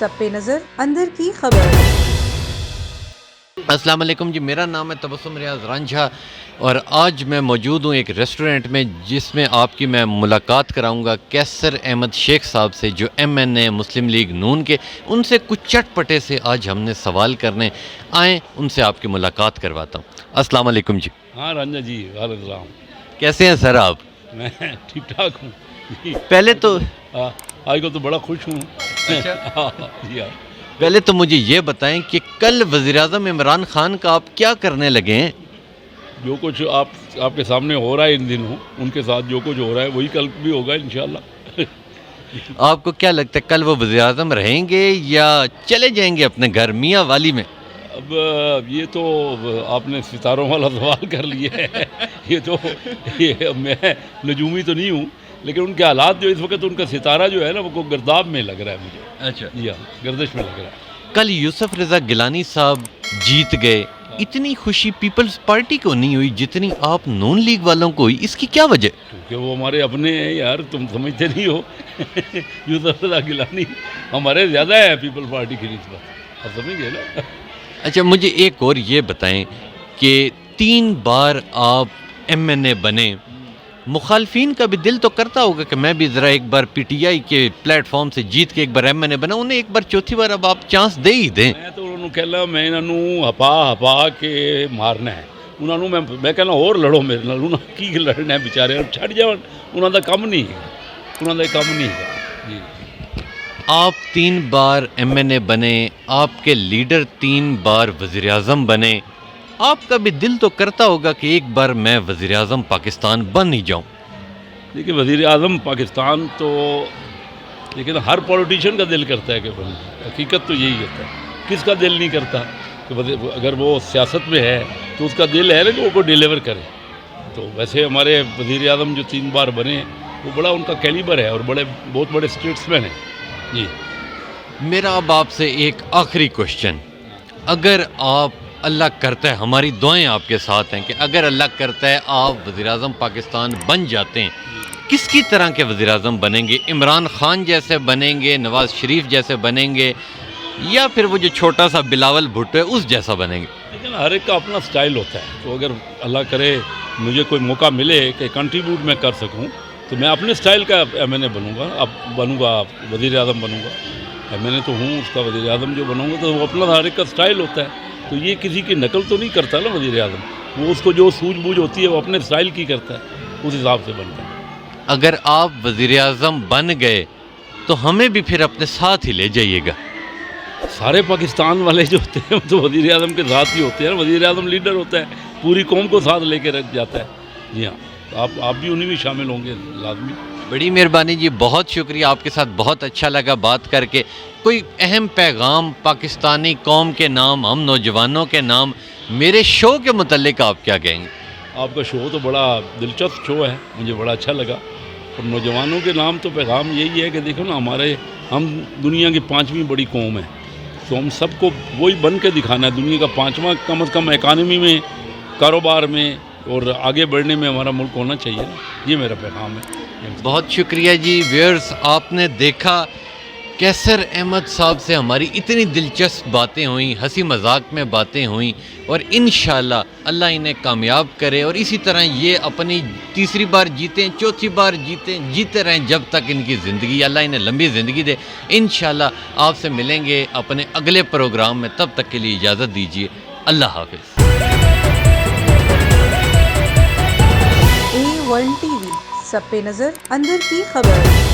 سب پہ نظر اندر کی خبر۔ السلام علیکم جی، میرا نام ہے تبسم ریاض رانجھا اور آج میں موجود ہوں ایک ریسٹورنٹ میں جس میں آپ کی میں ملاقات کراؤں گا کیسر احمد شیخ صاحب سے، جو MNA مسلم لیگ نون کے، ان سے کچھ چٹ پٹے سے آج ہم نے سوال کرنے آئیں، ان سے آپ کی ملاقات کرواتا ہوں۔ السلام علیکم جی۔ ہاں رانجھا جی، وعلیکم السلام۔ کیسے ہیں سر آپ؟ میں ٹھیک ٹھاک ہوں جی۔ پہلے تو آج کل تو بڑا خوش ہوں۔ جی ہاں۔ پہلے تو مجھے یہ بتائیں کہ کل وزیراعظم عمران خان کا آپ کیا کرنے لگے ہیں؟ جو کچھ آپ کے سامنے ہو رہا ہے ان دنوں، ان کے ساتھ جو کچھ ہو رہا ہے وہی کل بھی ہوگا انشاءاللہ۔ آپ کو کیا لگتا ہے کل وہ وزیراعظم رہیں گے یا چلے جائیں گے اپنے گھر میاں والی میں؟ اب یہ تو آپ نے ستاروں والا سوال کر لیا ہے۔ یہ میں نجومی تو نہیں ہوں، لیکن ان کے حالات جو اس وقت ان کا ستارہ جو ہے نا وہ گرداب میں لگ رہا ہے مجھے۔ اچھا جی ہاں، گردش میں لگ رہا ہے۔ کل یوسف رضا گیلانی صاحب جیت گئے، اتنی خوشی پیپلز پارٹی کو نہیں ہوئی جتنی آپ نون لیگ والوں کو ہوئی، اس کی کیا وجہ؟ کیونکہ وہ ہمارے اپنے ہیں یار، تم سمجھتے نہیں ہو۔ یوسف رضا گیلانی ہمارے زیادہ ہے پیپل پارٹی کی نسبت، آپ سمجھ گئے نا۔ اچھا مجھے ایک اور یہ بتائیں کہ 3 بار آپ MNA بنے، مخالفین کا بھی دل تو کرتا ہوگا کہ میں بھی ذرا ایک بار PTI کے پلیٹ فارم سے جیت کے ایک بار MNA بنا، انہیں ایک بار چوتھی بار اب آپ چانس دے ہی دیں۔ میں تو انہوں نے کہلا میں انہوں ہپا کے مارنا ہے، انہوں نے میں کہنا اور لڑو میرے نال، انہوں کی لڑنا ہے بیچارے، چھڑ جاؤ، انہوں دا کم نہیں ہے، انہوں دا کم نہیں ہے۔ جی آپ 3 بار MNA بنے، آپ کے لیڈر 3 بار وزیر اعظم بنے، آپ کا بھی دل تو کرتا ہوگا کہ ایک بار میں وزیر اعظم پاکستان بن ہی جاؤں۔ دیکھیے وزیر اعظم پاکستان تو، لیکن ہر پولیٹیشین کا دل کرتا ہے کہ بنے، حقیقت تو یہی ہوتا ہے، کس کا دل نہیں کرتا کہ اگر وہ سیاست میں ہے تو اس کا دل ہے نا کہ وہ کو ڈیلیور کرے۔ تو ویسے ہمارے وزیر اعظم جو 3 بار بنے وہ بڑا ان کا کیلیبر ہے اور بہت بڑے اسٹیٹس مین ہیں۔ جی میرا اب آپ سے ایک آخری کوشچن، اگر آپ، اللہ کرتا ہے، ہماری دعائیں آپ کے ساتھ ہیں کہ اگر اللہ کرتا ہے آپ وزیر اعظم پاکستان بن جاتے ہیں، کس کی طرح کے وزیر اعظم بنیں گے؟ عمران خان جیسے بنیں گے، نواز شریف جیسے بنیں گے، یا پھر وہ جو چھوٹا سا بلاول بھٹو ہے اس جیسا بنیں گے؟ لیکن ہر ایک کا اپنا سٹائل ہوتا ہے، تو اگر اللہ کرے مجھے کوئی موقع ملے کہ کنٹریبیوٹ میں کر سکوں تو میں اپنے سٹائل کا MNA بنوں گا، وزیر اعظم بنوں گا۔ MNA تو ہوں، اس کا وزیر اعظم جو بنوں گا تو وہ اپنا ہر ایک کا سٹائل ہوتا ہے، تو یہ کسی کی نقل تو نہیں کرتا نا وزیر اعظم، وہ اس کو جو سوجھ بوجھ ہوتی ہے وہ اپنے سٹائل کی کرتا ہے، اس حساب سے بنتا ہے۔ اگر آپ وزیر اعظم بن گئے تو ہمیں بھی پھر اپنے ساتھ ہی لے جائیے گا۔ سارے پاکستان والے جو ہوتے ہیں وہ تو وزیر اعظم کے ساتھ ہی ہوتے ہیں، وزیر اعظم لیڈر ہوتا ہے، پوری قوم کو ساتھ لے کے رکھ جاتا ہے۔ جی ہاں، آپ بھی انہیں میں شامل ہوں گے لازمی۔ بڑی مہربانی جی، بہت شکریہ، آپ کے ساتھ بہت اچھا لگا بات کر کے۔ کوئی اہم پیغام پاکستانی قوم کے نام، ہم نوجوانوں کے نام، میرے شو کے متعلق آپ کیا کہیں گے؟ آپ کا شو تو بڑا دلچسپ شو ہے، مجھے بڑا اچھا لگا، اور نوجوانوں کے نام تو پیغام یہی ہے کہ دیکھو نا، ہم دنیا کی 5ویں بڑی قوم ہے، تو ہم سب کو وہی بن کے دکھانا ہے، دنیا کا 5واں کم از کم اکانومی میں، کاروبار میں اور آگے بڑھنے میں ہمارا ملک ہونا چاہیے نا، یہ میرا پیغام ہے۔ بہت شکریہ جی۔ ویئرز، آپ نے دیکھا کیسر احمد صاحب سے ہماری اتنی دلچسپ باتیں ہوئیں، ہنسی مذاق میں باتیں ہوئیں، اور انشاءاللہ اللہ انہیں کامیاب کرے، اور اسی طرح یہ اپنی تیسری بار جیتیں، چوتھی بار جیتیں، جیتے رہیں جب تک ان کی زندگی، اللہ انہیں لمبی زندگی دے۔ انشاءاللہ آپ سے ملیں گے اپنے اگلے پروگرام میں، تب تک کے لیے اجازت دیجیے، اللہ حافظ۔ A1 TV، سب پہ نظر اندر کی خبر۔